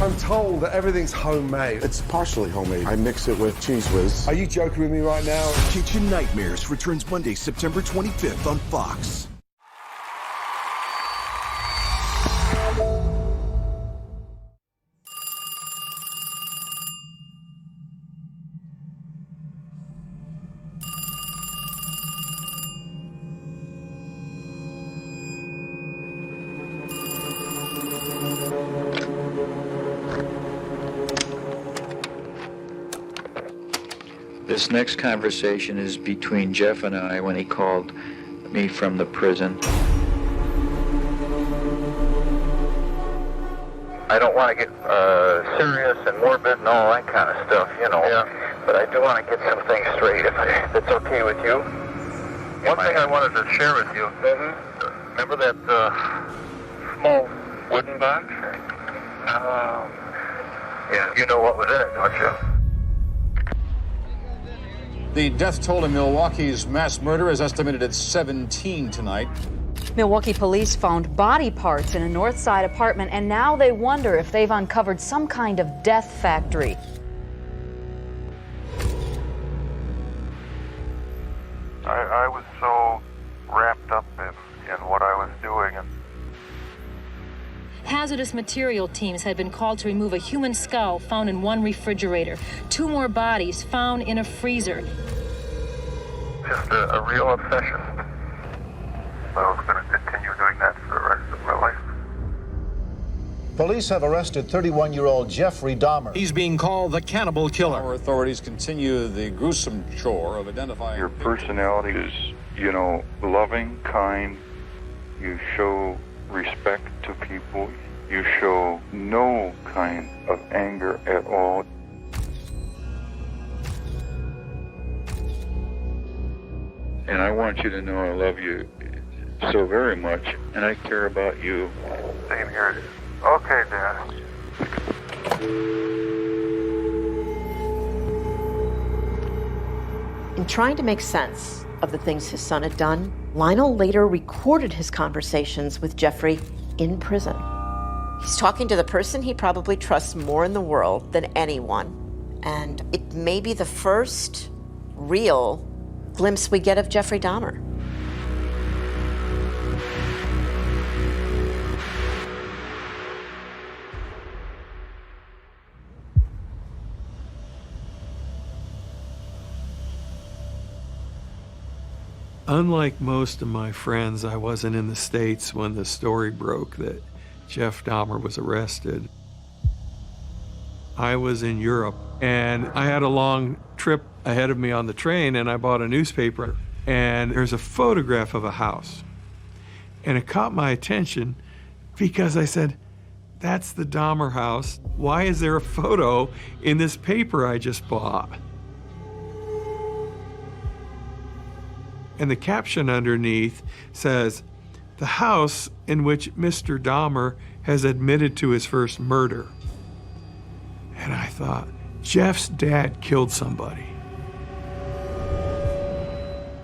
I'm told that everything's homemade. It's partially homemade. I mix it with Cheese Whiz. Are you joking with me right now? Kitchen Nightmares returns Monday, September 25th on Fox. This next conversation is between Jeff and I when he called me from the prison. I don't want to get serious and morbid and all that kind of stuff, you know. Yeah. But I do want to get some things straight, if it's okay with you. One thing I wanted to share with you. Remember that small wooden box? Yeah. You know what was in it, don't you? The death toll in Milwaukee's mass murder is estimated at 17 tonight. Milwaukee police found body parts in a North Side apartment, and now they wonder if they've uncovered some kind of death factory. I was so wrapped up in what I was doing. And hazardous material teams had been called to remove a human skull found in one refrigerator. 2 more bodies found in a freezer. Just a real obsession. I was going to continue doing that for the rest of my life. Police have arrested 31-year-old Jeffrey Dahmer. He's being called the cannibal killer. Our authorities continue the gruesome chore of identifying... Your personality is, loving, kind. You show respect to people. You show no kind of anger at all. And I want you to know I love you so very much, and I care about you. Same here. Okay, Dad. In trying to make sense of the things his son had done, Lionel later recorded his conversations with Jeffrey in prison. He's talking to the person he probably trusts more in the world than anyone. And it may be the first real glimpse we get of Jeffrey Dahmer. Unlike most of my friends, I wasn't in the States when the story broke that Jeff Dahmer was arrested. I was in Europe, and I had a long trip ahead of me on the train, and I bought a newspaper, and there's a photograph of a house. And it caught my attention because I said, that's the Dahmer house. Why is there a photo in this paper I just bought? And the caption underneath says, the house in which Mr. Dahmer has admitted to his first murder. And I thought, Jeff's dad killed somebody.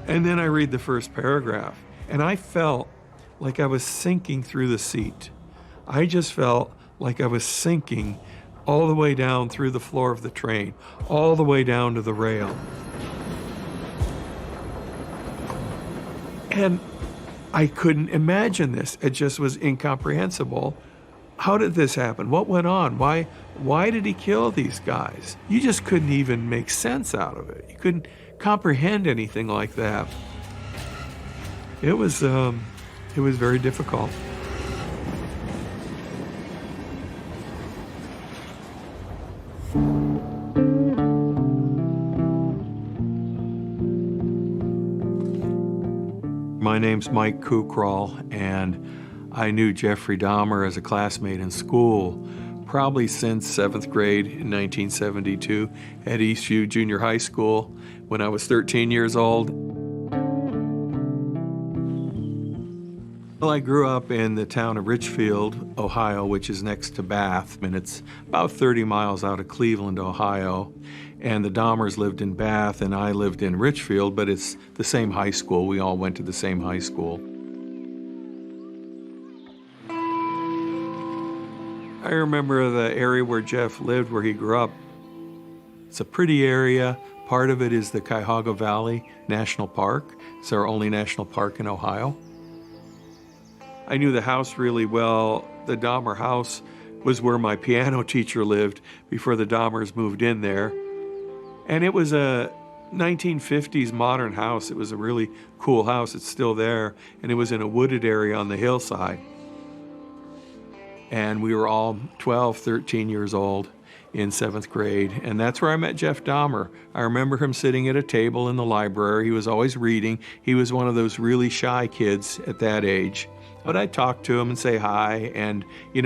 And then I read the first paragraph, and I felt like I was sinking through the seat. I just felt like I was sinking all the way down through the floor of the train, all the way down to the rail. And I couldn't imagine this. It just was incomprehensible. How did this happen? What went on? Why did he kill these guys? You just couldn't even make sense out of it. You couldn't comprehend anything like that. It was very difficult. My name's Mike Kukrall, and I knew Jeffrey Dahmer as a classmate in school, probably since 7th grade in 1972 at Eastview Junior High School when I was 13 years old. Well, I grew up in the town of Richfield, Ohio, which is next to Bath, and it's about 30 miles out of Cleveland, Ohio. And the Dahmers lived in Bath, and I lived in Richfield, but it's the same high school. We all went to the same high school. I remember the area where Jeff lived, where he grew up. It's a pretty area. Part of it is the Cuyahoga Valley National Park. It's our only national park in Ohio. I knew the house really well. The Dahmer house was where my piano teacher lived before the Dahmers moved in there. And it was a 1950s modern house. It was a really cool house. It's still there. And it was in a wooded area on the hillside. And we were all 12, 13 years old in 7th grade. And that's where I met Jeff Dahmer. I remember him sitting at a table in the library. He was always reading. He was one of those really shy kids at that age. But I'd talk to him and say hi and,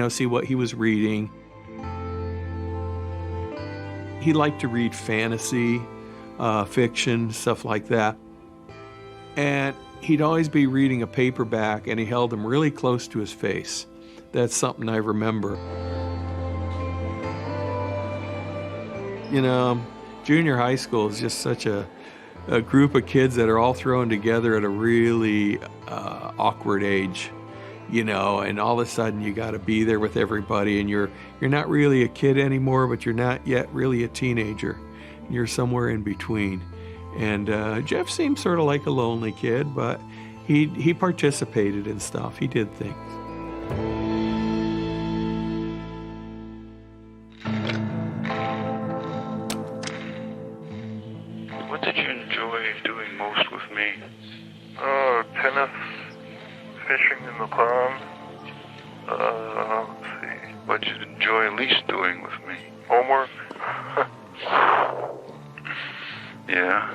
see what he was reading. He liked to read fantasy, fiction, stuff like that. And he'd always be reading a paperback, and he held them really close to his face. That's something I remember. Junior high school is just such a group of kids that are all thrown together at a really awkward age, and all of a sudden you got to be there with everybody, and you're not really a kid anymore, but you're not yet really a teenager. You're somewhere in between. And Jeff seemed sort of like a lonely kid, but he participated in stuff. He did things. What did you enjoy doing most with me? Tennis, fishing in the pond. Let's see. What did you enjoy least doing with me? Homework. Yeah.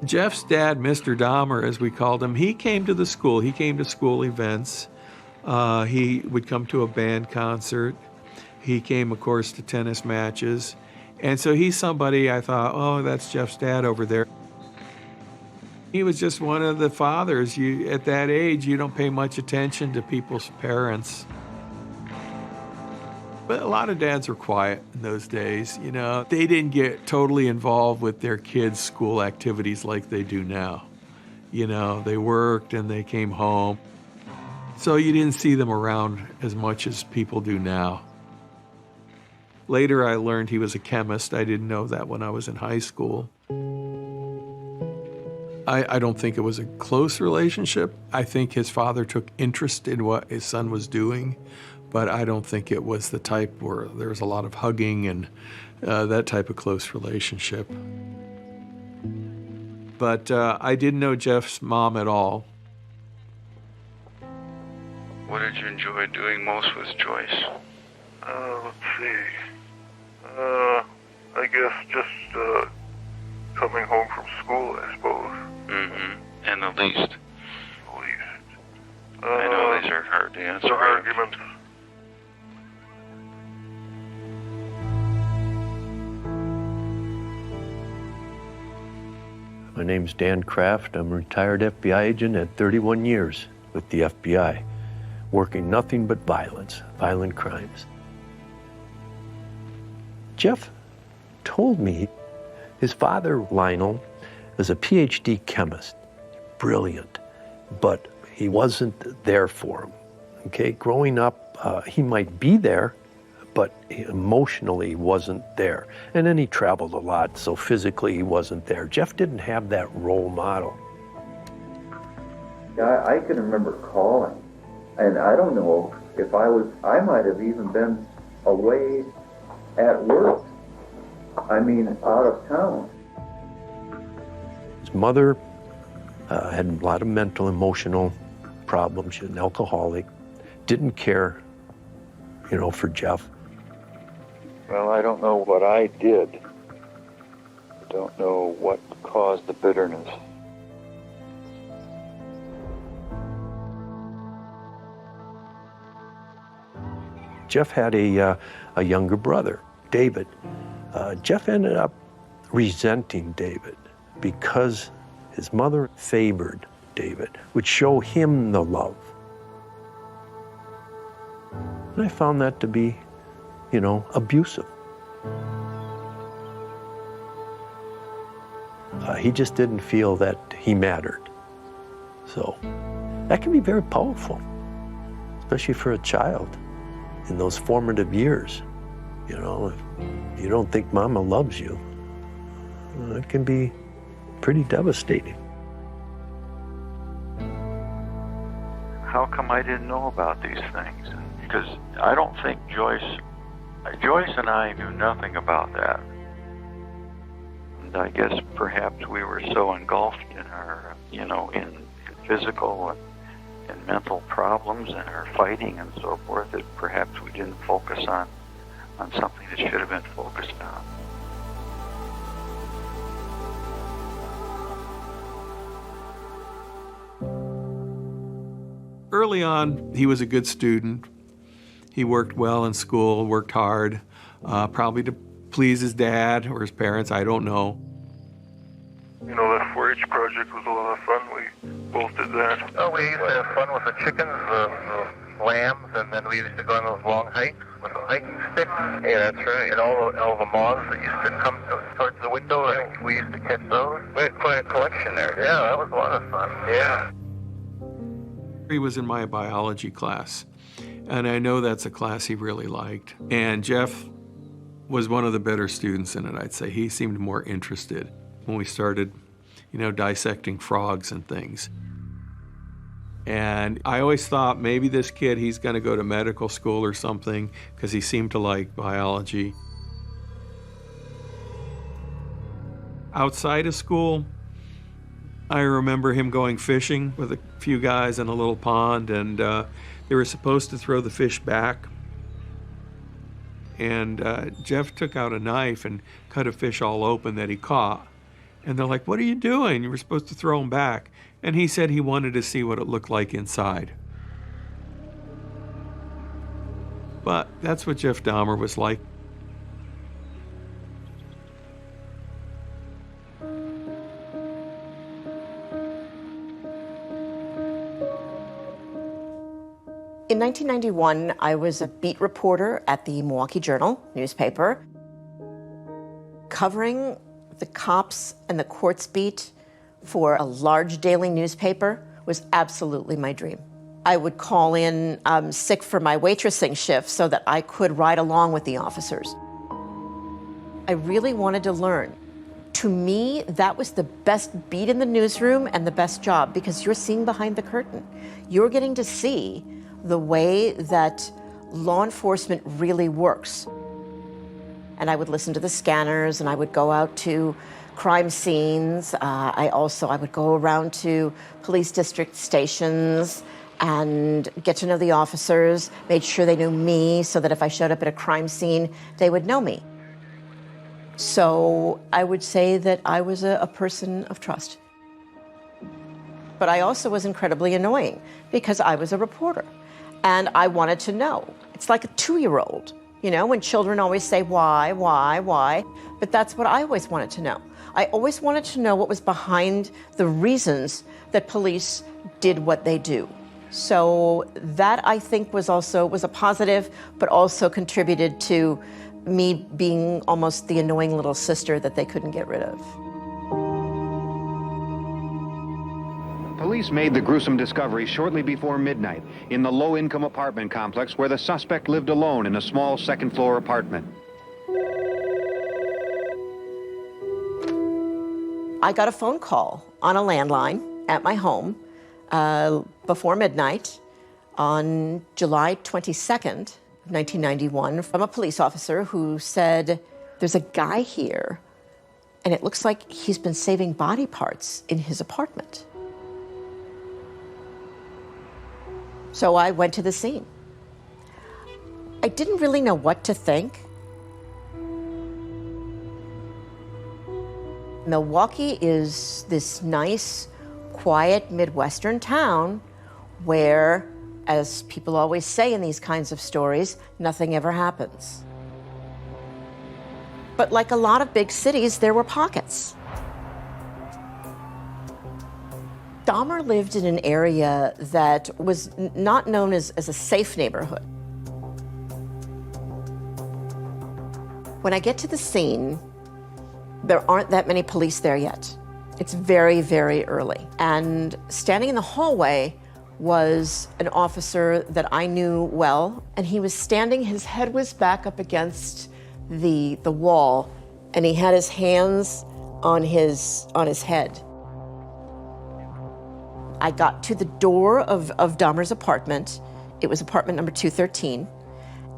Jeff's dad, Mr. Dahmer, as we called him, he came to the school. He came to school events. He would come to a band concert. He came, of course, to tennis matches. And so he's somebody I thought, oh, that's Jeff's dad over there. He was just one of the fathers. At that age, you don't pay much attention to people's parents. But a lot of dads were quiet in those days. They didn't get totally involved with their kids' school activities like they do now. They worked and they came home. So you didn't see them around as much as people do now. Later, I learned he was a chemist. I didn't know that when I was in high school. I don't think it was a close relationship. I think his father took interest in what his son was doing, but I don't think it was the type where there was a lot of hugging and that type of close relationship. But I didn't know Jeff's mom at all. What did you enjoy doing most with Joyce? Let's see. I guess just coming home from school, I suppose. Mm-hmm. And the least? I know these are hard to answer. The arguments. My name's Dan Kraft. I'm a retired FBI agent at 31 years with the FBI, working nothing but violence, violent crimes. Jeff told me his father, Lionel, was a PhD chemist, brilliant, but he wasn't there for him. Okay, growing up, he might be there, but emotionally wasn't there. And then he traveled a lot, so physically he wasn't there. Jeff didn't have that role model. I can remember calling, and I don't know if I might have even been away at work. I mean, out of town. His mother had a lot of mental, emotional problems. She was an alcoholic. Didn't care, for Jeff. Well, I don't know what I did. I don't know what caused the bitterness. Jeff had a younger brother, David. Jeff ended up resenting David because his mother favored David, would show him the love. And I found that to be, abusive. He just didn't feel that he mattered. So that can be very powerful, especially for a child. in those formative years. You know, if you don't think mama loves you, it can be pretty devastating. How come I didn't know about these things? Because I don't think Joyce and I knew nothing about that. And I guess perhaps we were so engulfed in our, in physical and mental problems and our fighting and so forth that perhaps we didn't focus on something that should have been focused on. Early on, he was a good student. He worked well in school, worked hard, probably to please his dad or his parents, I don't know. You know, that 4-H project was a lot of fun. We both did that. Oh, we used to have fun with the chickens, the lambs, and then we used to go on those long hikes with the hiking sticks. Yeah, that's right. And all the moths that used to come towards the window, I think we used to catch those. We had quite a collection there. Yeah, that was a lot of fun. Yeah. He was in my biology class, and I know that's a class he really liked. And Jeff was one of the better students in it, I'd say. He seemed more interested when we started, dissecting frogs and things. And I always thought maybe this kid, he's going to go to medical school or something because he seemed to like biology. Outside of school, I remember him going fishing with a few guys in a little pond, and they were supposed to throw the fish back. And Jeff took out a knife and cut a fish all open that he caught. And they're like, "What are you doing? You were supposed to throw them back." And he said he wanted to see what it looked like inside. But that's what Jeff Dahmer was like. In 1991, I was a beat reporter at the Milwaukee Journal newspaper. Covering the cops and the courts beat for a large daily newspaper was absolutely my dream. I would call in sick for my waitressing shift so that I could ride along with the officers. I really wanted to learn. To me, that was the best beat in the newsroom and the best job because you're seeing behind the curtain. You're getting to see the way that law enforcement really works. And I would listen to the scanners, and I would go out to crime scenes. I would go around to police district stations and get to know the officers, made sure they knew me so that if I showed up at a crime scene, they would know me. So I would say that I was a person of trust. But I also was incredibly annoying because I was a reporter. And I wanted to know. It's like a 2-year-old, when children always say, why? But that's what I always wanted to know. I always wanted to know what was behind the reasons that police did what they do. So that, I think, was a positive, but also contributed to me being almost the annoying little sister that they couldn't get rid of. Police made the gruesome discovery shortly before midnight in the low-income apartment complex where the suspect lived alone in a small second-floor apartment. I got a phone call on a landline at my home before midnight on July 22nd, 1991, from a police officer who said, "There's a guy here, and it looks like he's been saving body parts in his apartment." So I went to the scene. I didn't really know what to think. Milwaukee is this nice, quiet Midwestern town where, as people always say in these kinds of stories, nothing ever happens. But like a lot of big cities, there were pockets. Dahmer lived in an area that was not known as a safe neighborhood. When I get to the scene, there aren't that many police there yet. It's very, very early. And standing in the hallway was an officer that I knew well, and he was standing, his head was back up against the wall, and he had his hands on his head. I got to the door of Dahmer's apartment. It was apartment number 213,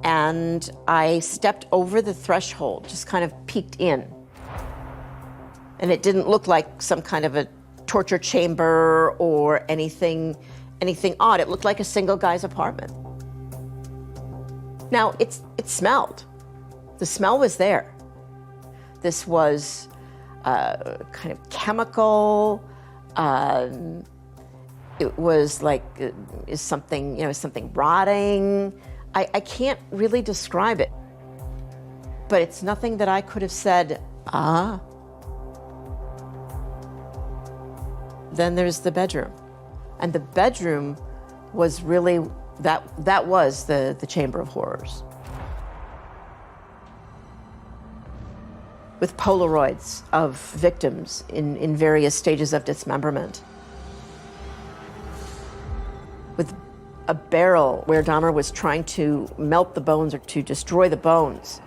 and I stepped over the threshold, just kind of peeked in. And it didn't look like some kind of a torture chamber or anything odd. It looked like a single guy's apartment. Now, it smelled. The smell was there. This was kind of chemical. It was like, is something rotting? I can't really describe it. But it's nothing that I could have said, Then there's the bedroom. And the bedroom was really, that was the Chamber of Horrors. With Polaroids of victims in various stages of dismemberment. With a barrel where Dahmer was trying to melt the bones or to destroy the bones.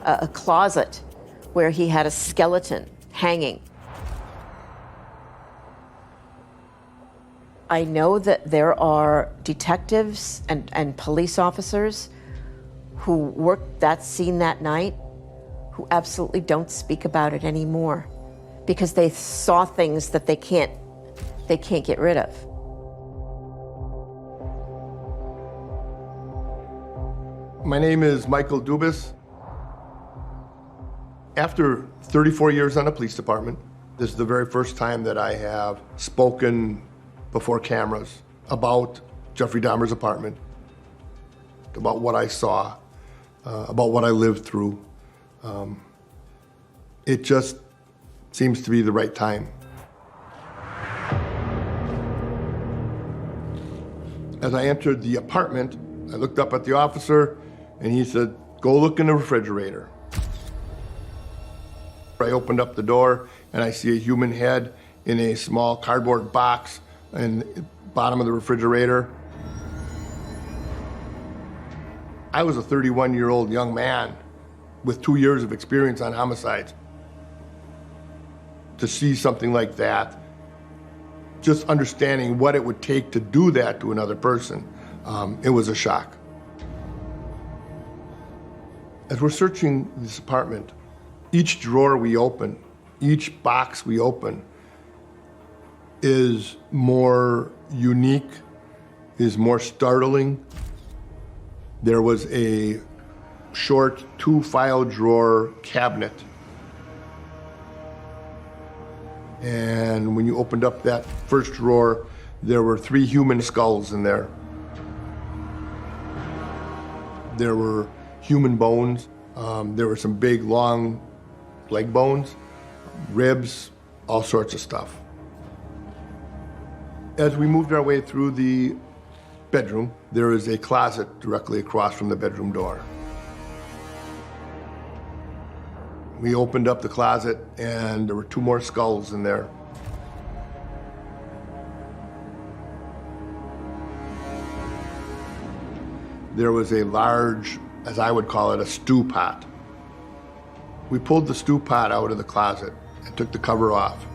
A closet where he had a skeleton hanging. I know that there are detectives and police officers who worked that scene that night who absolutely don't speak about it anymore because they saw things that they can't get rid of. My name is Michael Dubas. After 34 years on the police department, this is the very first time that I have spoken before cameras about Jeffrey Dahmer's apartment, about what I saw, about what I lived through. It just seems to be the right time. As I entered the apartment, I looked up at the officer and he said, "Go look in the refrigerator." I opened up the door and I see a human head in a small cardboard box in the bottom of the refrigerator. I was a 31-year-old young man with 2 years of experience on homicides. To see something like that, just understanding what it would take to do that to another person, it was a shock. As we're searching this apartment, each drawer we open, each box we open is more unique, is more startling. There was a short 2-file drawer cabinet. And when you opened up that first drawer, there were 3 human skulls in there. There were human bones. There were some big, long leg bones, ribs, all sorts of stuff. As we moved our way through the bedroom, there is a closet directly across from the bedroom door. We opened up the closet and there were 2 more skulls in there. There was a large, as I would call it, a stew pot. We pulled the stew pot out of the closet and took the cover off.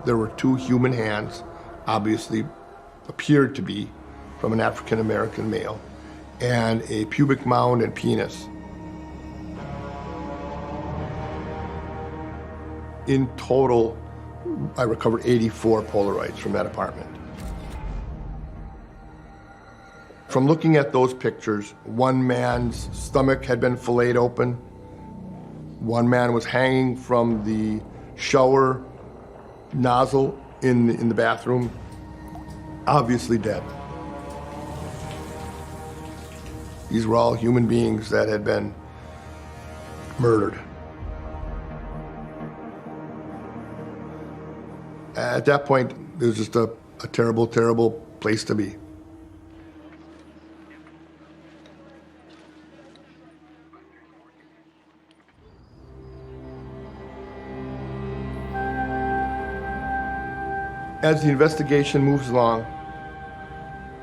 There were 2 human hands, obviously appeared to be from an African-American male, and a pubic mound and penis. In total, I recovered 84 Polaroids from that apartment. From looking at those pictures, one man's stomach had been filleted open. One man was hanging from the shower nozzle in the bathroom, obviously dead. These were all human beings that had been murdered. At that point, it was just a terrible, terrible place to be. As the investigation moves along,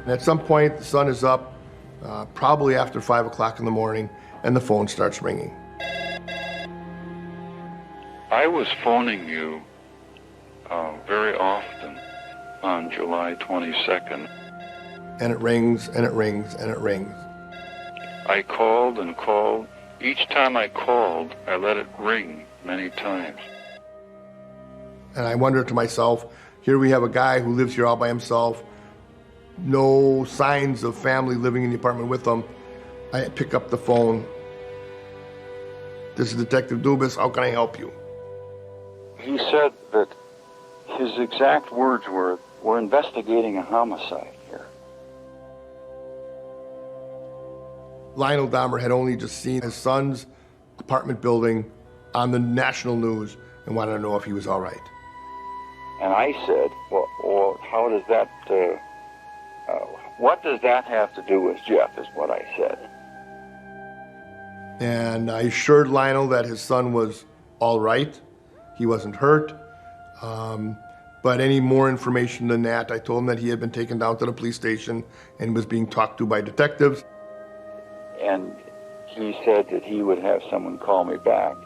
and at some point the sun is up, probably after 5 o'clock in the morning, and the phone starts ringing. I was phoning you very often on July 22nd. And it rings, and it rings, and it rings. I called and called. Each time I called, I let it ring many times. And I wonder to myself, here we have a guy who lives here all by himself, no signs of family living in the apartment with him. I pick up the phone. This is Detective Dubas, how can I help you? He said that his exact words were, "We're investigating a homicide here." Lionel Dahmer had only just seen his son's apartment building on the national news and wanted to know if he was all right. And I said, well how does that, what does that have to do with Jeff, is what I said. And I assured Lionel that his son was all right. He wasn't hurt. But any more information than that, I told him that he had been taken down to the police station and was being talked to by detectives. And he said that he would have someone call me back.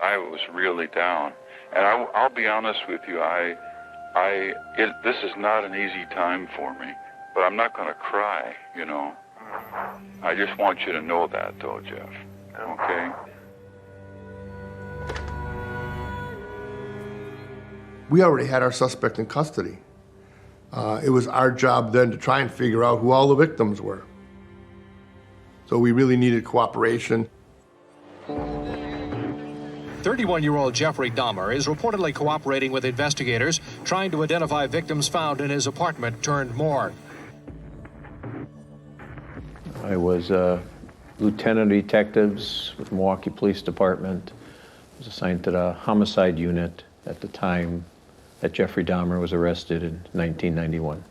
I was really down. And I'll be honest with you, this is not an easy time for me, but I'm not going to cry, you know. I just want you to know that, though, Jeff, okay? We already had our suspect in custody. It was our job then to try and figure out who all the victims were. So we really needed cooperation. 31-year-old Jeffrey Dahmer is reportedly cooperating with investigators trying to identify victims found in his apartment turned morgue. I was a lieutenant of detectives with Milwaukee Police Department. I was assigned to the homicide unit at the time that Jeffrey Dahmer was arrested in 1991.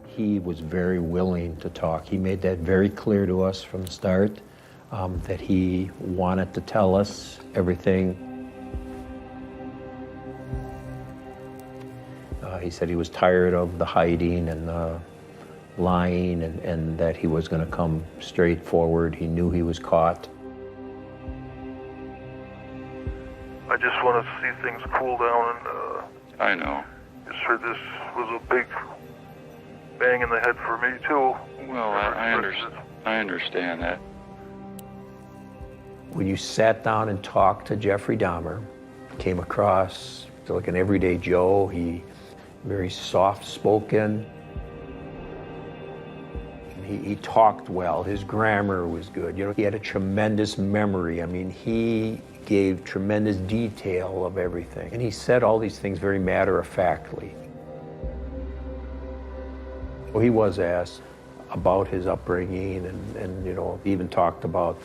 He was very willing to talk. He made that very clear to us from the start, that he wanted to tell us everything. He said he was tired of the hiding and the lying, and that he was going to come straight forward. He knew he was caught. I just want to see things cool down, and I know. just heard this was a big bang in the head for me too. Well, I understand that. When you sat down and talked to Jeffrey Dahmer, came across like an everyday Joe. He very soft-spoken. He talked well. His grammar was good. You know, he had a tremendous memory. I mean, he gave tremendous detail of everything. And he said all these things very matter-of-factly. Well, he was asked about his upbringing, and you know, he even talked about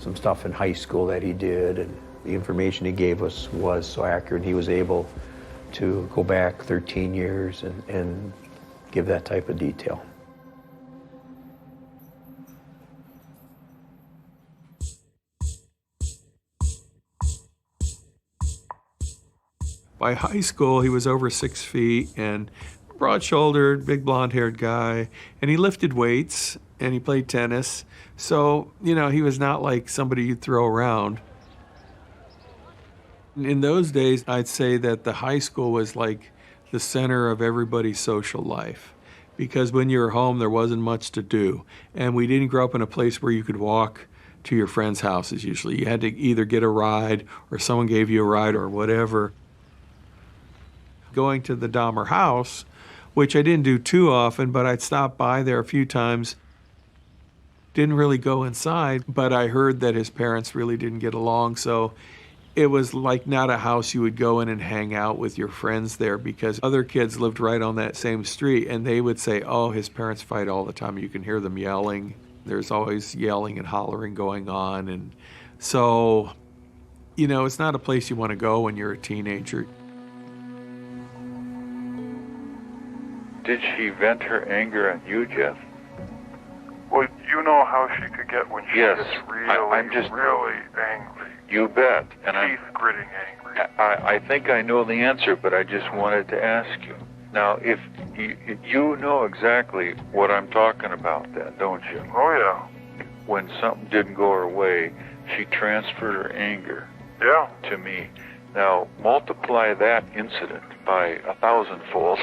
some stuff in high school that he did, and the information he gave us was so accurate. He was able to go back 13 years and give that type of detail. By high school, he was over 6 feet and broad-shouldered, big blonde-haired guy, and he lifted weights and he played tennis. So, you know, he was not like somebody you'd throw around. In those days, I'd say that the high school was like the center of everybody's social life, because when you were home, there wasn't much to do. And we didn't grow up in a place where you could walk to your friends' houses usually. You had to either get a ride or someone gave you a ride or whatever. Going to the Dahmer house, which I didn't do too often, but I'd stop by there a few times. Didn't really go inside, but I heard that his parents really didn't get along, so it was like not a house you would go in and hang out with your friends there, because other kids lived right on that same street, and they would say, oh, his parents fight all the time. You can hear them yelling. There's always yelling and hollering going on, and so, you know, it's not a place you want to go when you're a teenager. Did she vent her anger at you, Jeff? Well, You know how she could get when she Yes, gets really, I'm just really angry. You bet. And Teeth-gritting angry. I think I know the answer, but I just wanted to ask you. Now, if you know exactly what I'm talking about then, don't you? Oh, yeah. When something didn't go her way, she transferred her anger to me. Now, multiply that incident by 1,000-fold,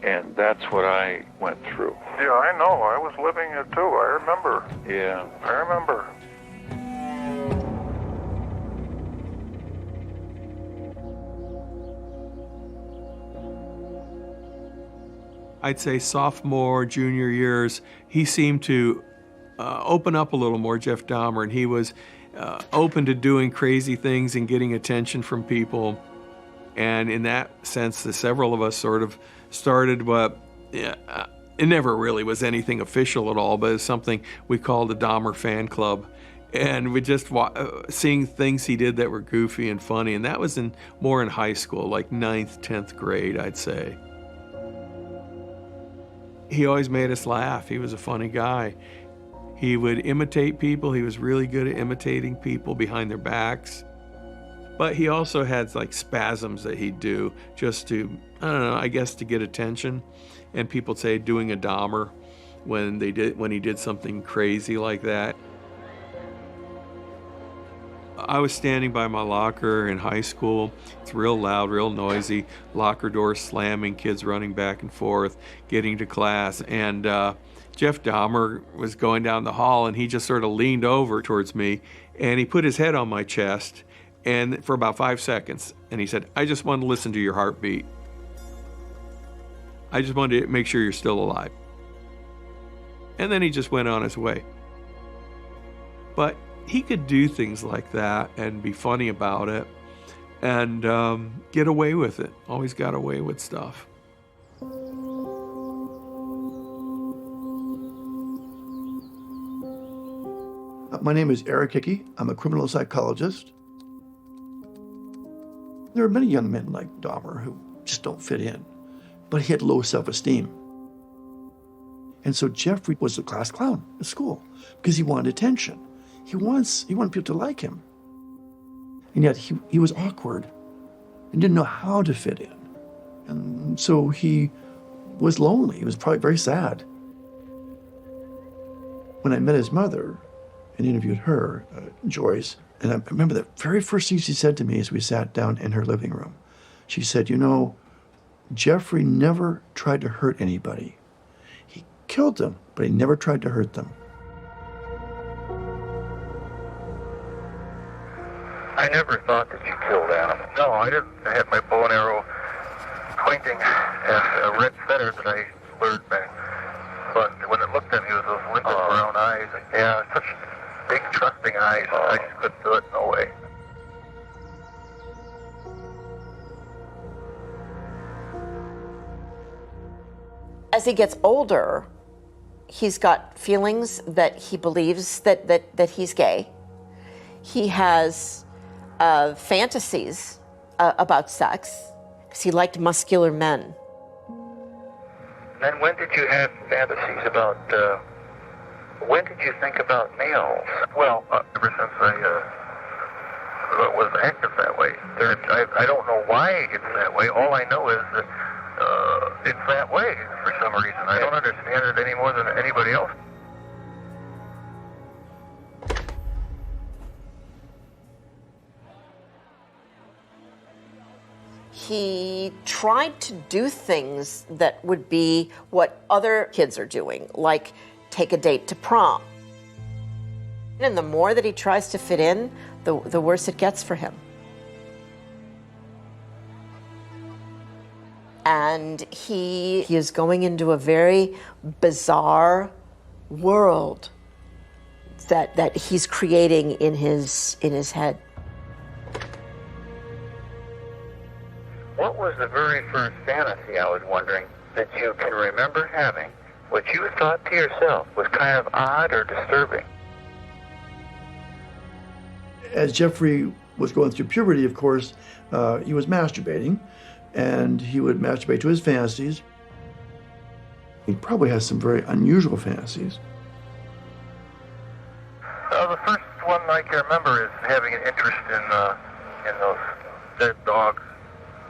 and that's what I went through. Yeah, I know. I was living it, too. I remember. Yeah. I remember. I'd say sophomore, junior years, he seemed to open up a little more, Jeff Dahmer, and he was open to doing crazy things and getting attention from people. And in that sense, several of us sort of started what, it never really was anything official at all, but it's something we called the Dahmer fan club. And we just seeing things he did that were goofy and funny. And that was more in high school, like 9th, 10th grade, I'd say. He always made us laugh. He was a funny guy. He would imitate people. He was really good at imitating people behind their backs. But he also had like spasms that he'd do just to, I don't know, I guess to get attention. And people say doing a Dahmer when he did something crazy like that. I was standing by my locker in high school. It's real loud, real noisy. Locker doors slamming, kids running back and forth, getting to class. And Jeff Dahmer was going down the hall, and he just sort of leaned over towards me, and he put his head on my chest, and for about 5 seconds, and he said, "I just wanted to listen to your heartbeat. I just wanted to make sure you're still alive." And then he just went on his way. But he could do things like that and be funny about it and get away with it. Always got away with stuff. My name is Eric Hickey. I'm a criminal psychologist. There are many young men like Dahmer who just don't fit in, but he had low self-esteem. And so Jeffrey was the class clown at school because he wanted attention. He wanted people to like him. And yet he was awkward and didn't know how to fit in. And so he was lonely. He was probably very sad. When I met his mother and interviewed her, Joyce, and I remember the very first thing she said to me as we sat down in her living room. She said, "You know, Jeffrey never tried to hurt anybody. He killed them, but he never tried to hurt them." I never thought that you killed animals. No, I didn't. I had my bow and arrow pointing at a red feather that I lured back. But when it looked at me with those limpid brown eyes, such big trusting eyes, I just couldn't do it, no way. As he gets older, he's got feelings that he believes that he's gay. He has fantasies about sex because he liked muscular men. Then when did you have fantasies about, when did you think about males? Well, ever since I was active that way. I don't know why it's that way. All I know is that it's that way for some reason. I don't understand it any more than anybody else. He tried to do things that would be what other kids are doing, like take a date to prom. And the more that he tries to fit in, the worse it gets for him. And he is going into a very bizarre world that he's creating in his head. What was the very first fantasy, I was wondering, that you can remember having, which you thought to yourself was kind of odd or disturbing? As Jeffrey was going through puberty, of course, he was masturbating, and he would masturbate to his fantasies. He probably has some very unusual fantasies. remember is having an interest in those dead dogs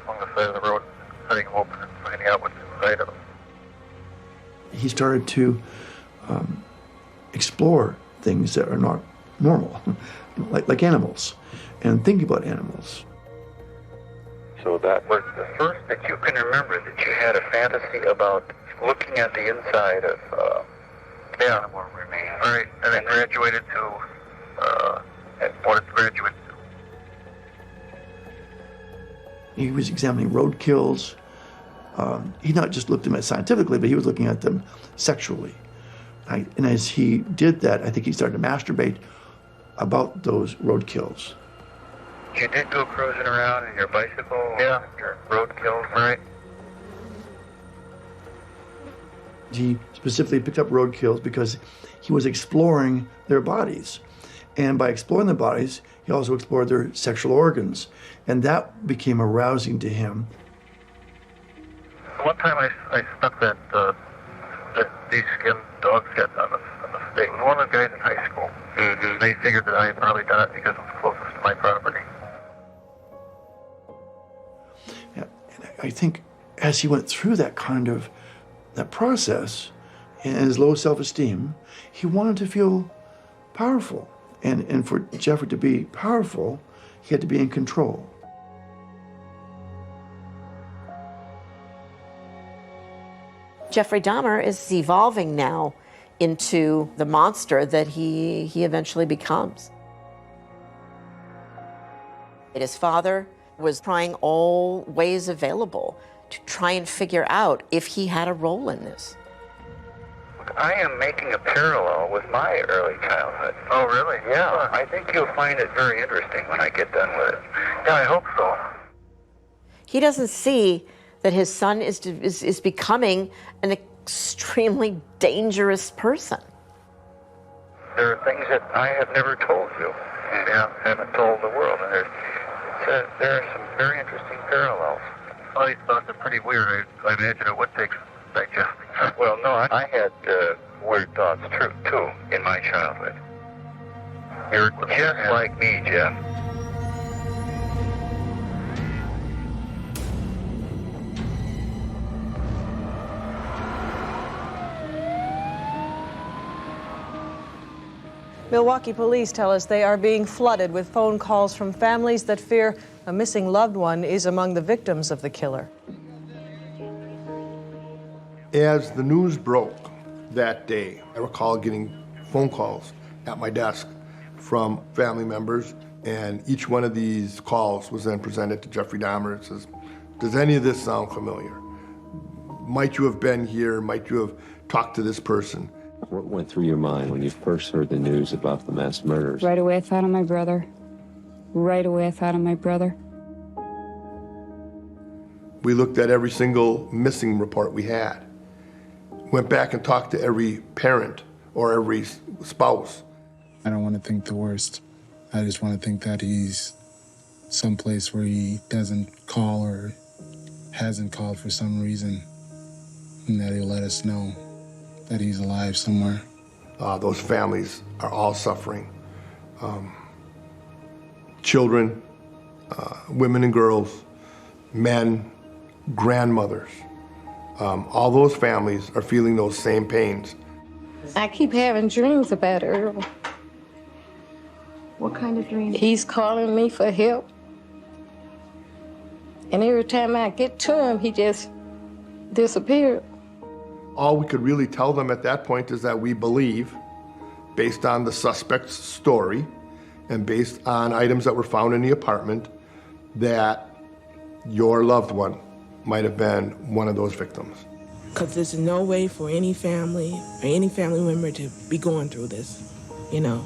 on the side of the road, cutting them open and finding out what's inside of them. He started to explore things that are not normal, like animals, and think about animals. So that was the first that you can remember that you had a fantasy about looking at the inside of animal remains. All right, and then graduated to what it graduated to. He was examining roadkills. He not just looked at them scientifically, but he was looking at them sexually. And as he did that, I think he started to masturbate about those roadkills. You did go cruising around in your bicycle? Yeah. Your roadkills, right? He specifically picked up roadkills because he was exploring their bodies. And by exploring their bodies, he also explored their sexual organs. And that became arousing to him. One time I stuck that these skinned dog's heads on the stake. One of the guys in high school. Mm-hmm. They figured that I had probably done it because it was closest to my property. Yeah, and I think as he went through that process, and his low self-esteem, he wanted to feel powerful. And for Jeffrey to be powerful, he had to be in control. Jeffrey Dahmer is evolving now into the monster that he eventually becomes. His father was trying all ways available to try and figure out if he had a role in this. I am making a parallel with my early childhood. Oh, really? Yeah. I think you'll find it very interesting when I get done with it. Yeah, I hope so. He doesn't see that his son is becoming an extremely dangerous person. There are things that I have never told you, and haven't told the world, and there are some very interesting parallels. All these thoughts are pretty weird. I imagine it would take some digesting. Well, no, I had weird thoughts too in my childhood. You're just like me, Jeff. Milwaukee police tell us they are being flooded with phone calls from families that fear a missing loved one is among the victims of the killer. As the news broke that day, I recall getting phone calls at my desk from family members, and each one of these calls was then presented to Jeffrey Dahmer. It says, does any of this sound familiar? Might you have been here? Might you have talked to this person? What went through your mind when you first heard the news about the mass murders? Right away I thought of my brother. Right away I thought of my brother. We looked at every single missing report we had. Went back and talked to every parent or every spouse. I don't want to think the worst. I just want to think that he's someplace where he doesn't call or hasn't called for some reason, and that he'll let us know that he's alive somewhere. Those families are all suffering. Children, women and girls, men, grandmothers. All those families are feeling those same pains. I keep having dreams about Earl. What kind of dreams? He's calling me for help. And every time I get to him, he just disappeared. All we could really tell them at that point is that we believe, based on the suspect's story and based on items that were found in the apartment, that your loved one might have been one of those victims. Because there's no way for any family or any family member to be going through this. You know,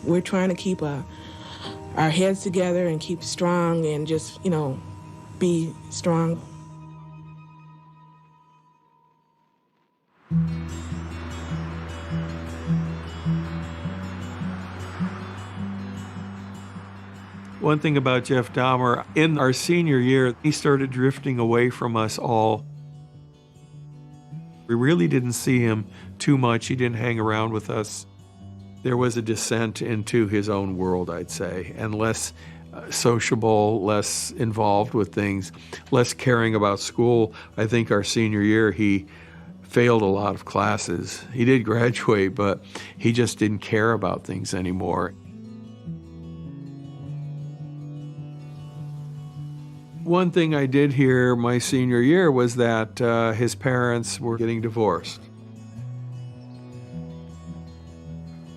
we're trying to keep our heads together and keep strong and just, be strong. One thing about Jeff Dahmer, in our senior year, he started drifting away from us all. We really didn't see him too much. He didn't hang around with us. there was a descent into his own world, I'd say, and less sociable, less involved with things, less caring about school. I think our senior year, he failed a lot of classes. He did graduate, but he just didn't care about things anymore. One thing I did hear my senior year was that his parents were getting divorced.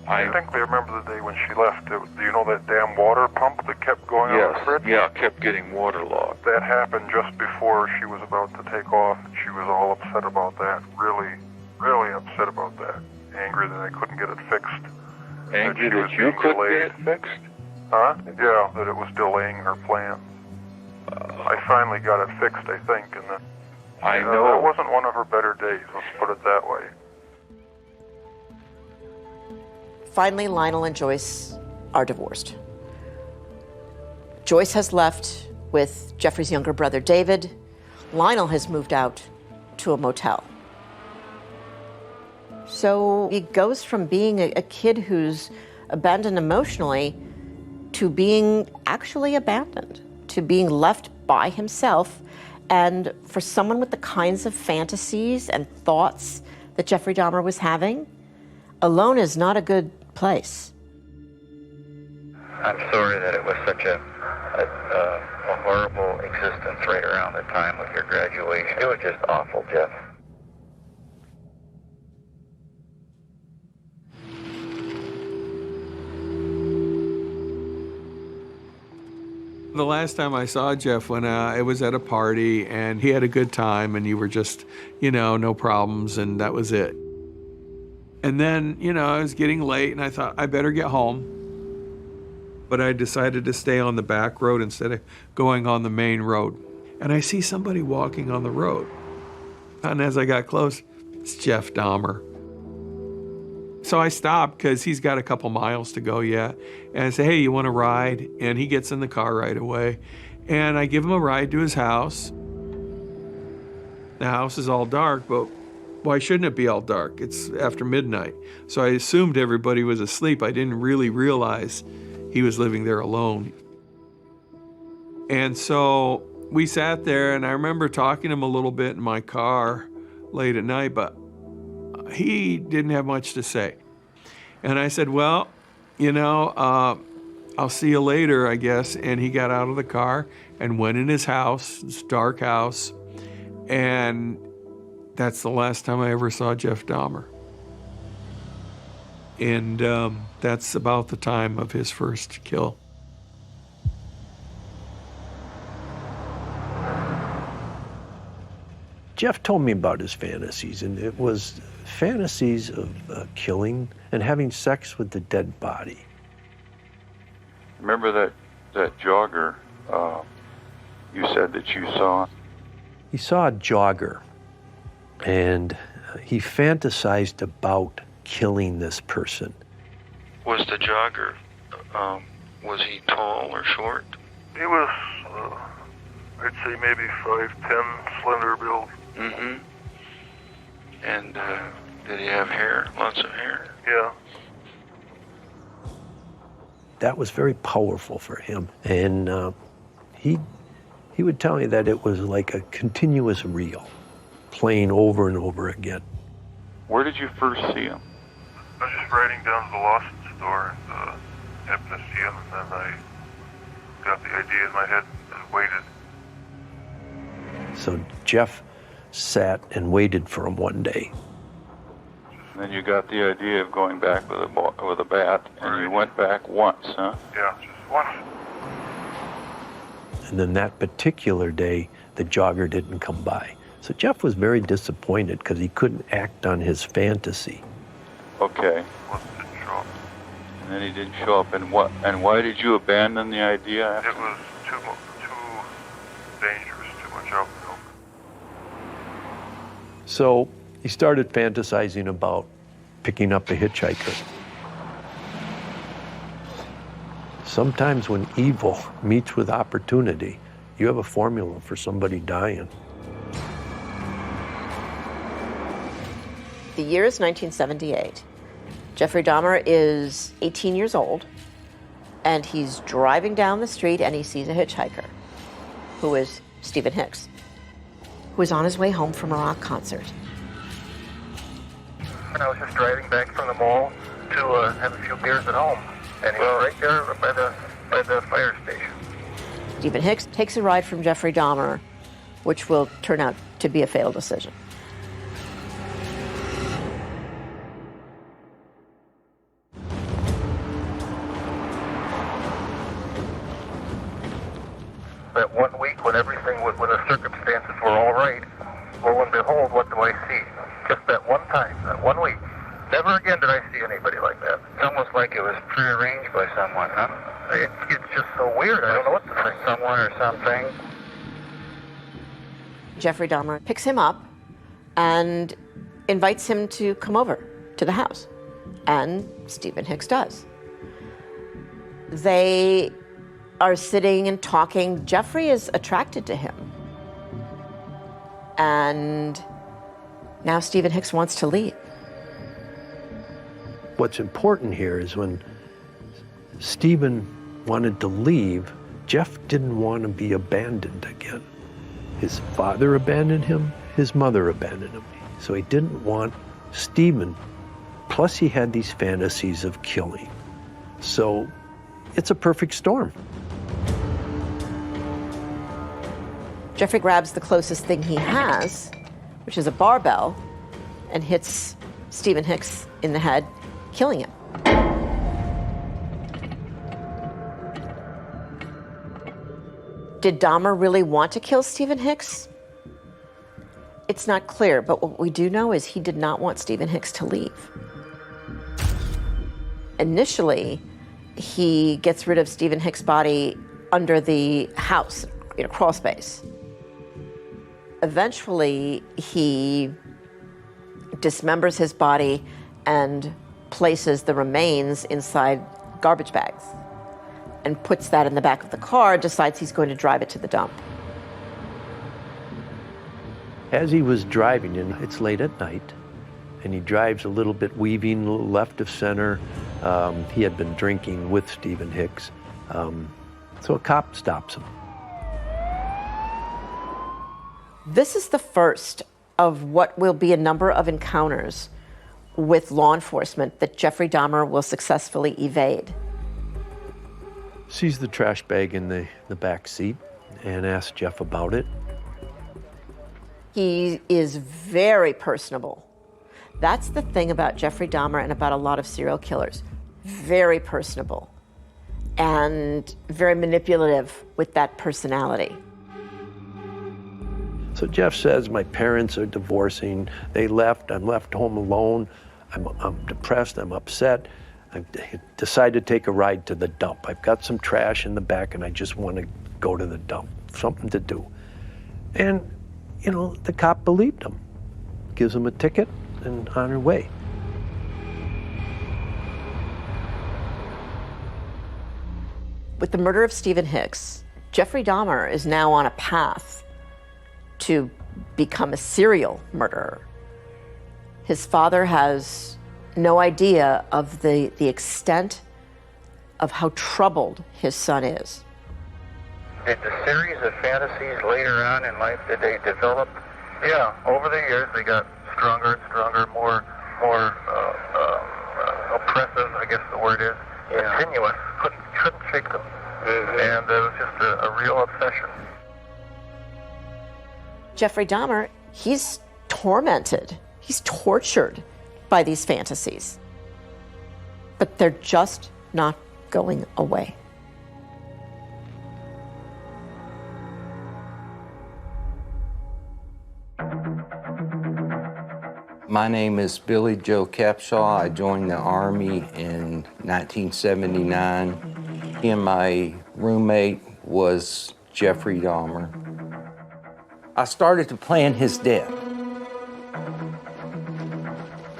I think they remember the day when she left. Do you know that damn water pump that kept going on the bridge? Yeah, kept getting waterlogged. That happened just before she was about to take off, and she was all upset about that. Really, really upset about that. Angry that they couldn't get it fixed. Angry that you couldn't get it fixed? Huh? Yeah, that it was delaying her plans. I finally got it fixed, I think, and I know. It wasn't one of her better days, let's put it that way. Finally, Lionel and Joyce are divorced. Joyce has left with Jeffrey's younger brother, David. Lionel has moved out to a motel. So he goes from being a kid who's abandoned emotionally to being actually abandoned, to being left by himself. And for someone with the kinds of fantasies and thoughts that Jeffrey Dahmer was having, alone is not a good place. I'm sorry that it was such a horrible existence right around the time of your graduation. It was just awful, Jeff. The last time I saw Jeff, when it was at a party, and he had a good time, and you were just, no problems, and that was it. And then, it was getting late, and I thought, I better get home. But I decided to stay on the back road instead of going on the main road. And I see somebody walking on the road. And as I got close, it's Jeff Dahmer. So I stopped because he's got a couple miles to go yet. And I say, hey, you want to ride? And he gets in the car right away. And I give him a ride to his house. The house is all dark, but why shouldn't it be all dark? It's after midnight. So I assumed everybody was asleep. I didn't really realize he was living there alone. And so we sat there, and I remember talking to him a little bit in my car late at night, but he didn't have much to say. And I said, well, I'll see you later, I guess. And he got out of the car and went in his house, this dark house. And that's the last time I ever saw Jeff Dahmer. And that's about the time of his first kill. Jeff told me about his fantasies, and it was fantasies of killing and having sex with the dead body. Remember that jogger you said that you saw? He saw a jogger, and he fantasized about killing this person. Was the jogger, was he tall or short? He was, I'd say maybe 5'10", slender build. Mm-hmm. And did he have hair? Lots of hair? Yeah. That was very powerful for him. And he would tell me that it was like a continuous reel, playing over and over again. Where did you first see him? I was just riding down to the Lawson store and happened to see him, and then I got the idea in my head and waited. So Jeff sat and waited for him one day. And then you got the idea of going back with a bat, and you went back once, huh? Yeah, just once. And then that particular day, the jogger didn't come by. So Jeff was very disappointed because he couldn't act on his fantasy. Okay. Didn't show up. And then he didn't show up. And what? And why did you abandon the idea? It was too dangerous, too much out. So he started fantasizing about picking up a hitchhiker. Sometimes when evil meets with opportunity, you have a formula for somebody dying. The year is 1978. Jeffrey Dahmer is 18 years old, and he's driving down the street and he sees a hitchhiker, who is Stephen Hicks, who is on his way home from a rock concert. And I was just driving back from the mall to have a few beers at home, and he was right there by the fire station. Stephen Hicks takes a ride from Jeffrey Dahmer, which will turn out to be a fatal decision. That 1 week when when the circumstances were all right, lo and behold, what do I see? Just that one time, that 1 week. Never again did I see anybody like that. It's almost like it was prearranged by someone, huh? It's just so weird. I don't know what to think. Someone or something. Jeffrey Dahmer picks him up and invites him to come over to the house. And Stephen Hicks does. They are sitting and talking. Jeffrey is attracted to him. And now Stephen Hicks wants to leave. What's important here is when Stephen wanted to leave, Jeff didn't want to be abandoned again. His father abandoned him, his mother abandoned him. So he didn't want Stephen, plus he had these fantasies of killing. So it's a perfect storm. Jeffrey grabs the closest thing he has, which is a barbell, and hits Stephen Hicks in the head, killing him. Did Dahmer really want to kill Stephen Hicks? It's not clear, but what we do know is he did not want Stephen Hicks to leave. Initially, he gets rid of Stephen Hicks' body under the house, crawl space. Eventually, he dismembers his body and places the remains inside garbage bags and puts that in the back of the car, decides he's going to drive it to the dump. As he was driving, and it's late at night, and he drives a little bit weaving, a little left of center. He had been drinking with Stephen Hicks. So a cop stops him. This is the first of what will be a number of encounters with law enforcement that Jeffrey Dahmer will successfully evade. Sees the trash bag in the back seat and asks Jeff about it. He is very personable. That's the thing about Jeffrey Dahmer and about a lot of serial killers. Very personable and very manipulative with that personality. So Jeff says, my parents are divorcing. They left. I'm left home alone. I'm depressed. I'm upset. I decided to take a ride to the dump. I've got some trash in the back and I just want to go to the dump. Something to do. And, the cop believed him. Gives him a ticket and on her way. With the murder of Stephen Hicks, Jeffrey Dahmer is now on a path to become a serial murderer. His father has no idea of the extent of how troubled his son is. Did the series of fantasies later on in life, did they develop? Yeah, over the years they got stronger and stronger, more oppressive, I guess the word is. Yeah. Continuous, couldn't shake them. Mm-hmm. And it was just a real obsession. Jeffrey Dahmer, he's tormented, he's tortured by these fantasies. But they're just not going away. My name is Billy Joe Capshaw. I joined the Army in 1979. He and my roommate was Jeffrey Dahmer. I started to plan his death.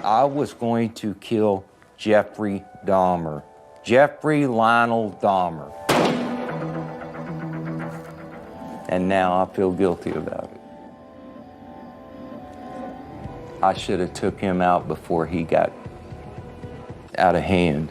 I was going to kill Jeffrey Dahmer. Jeffrey Lionel Dahmer. And now I feel guilty about it. I should have took him out before he got out of hand.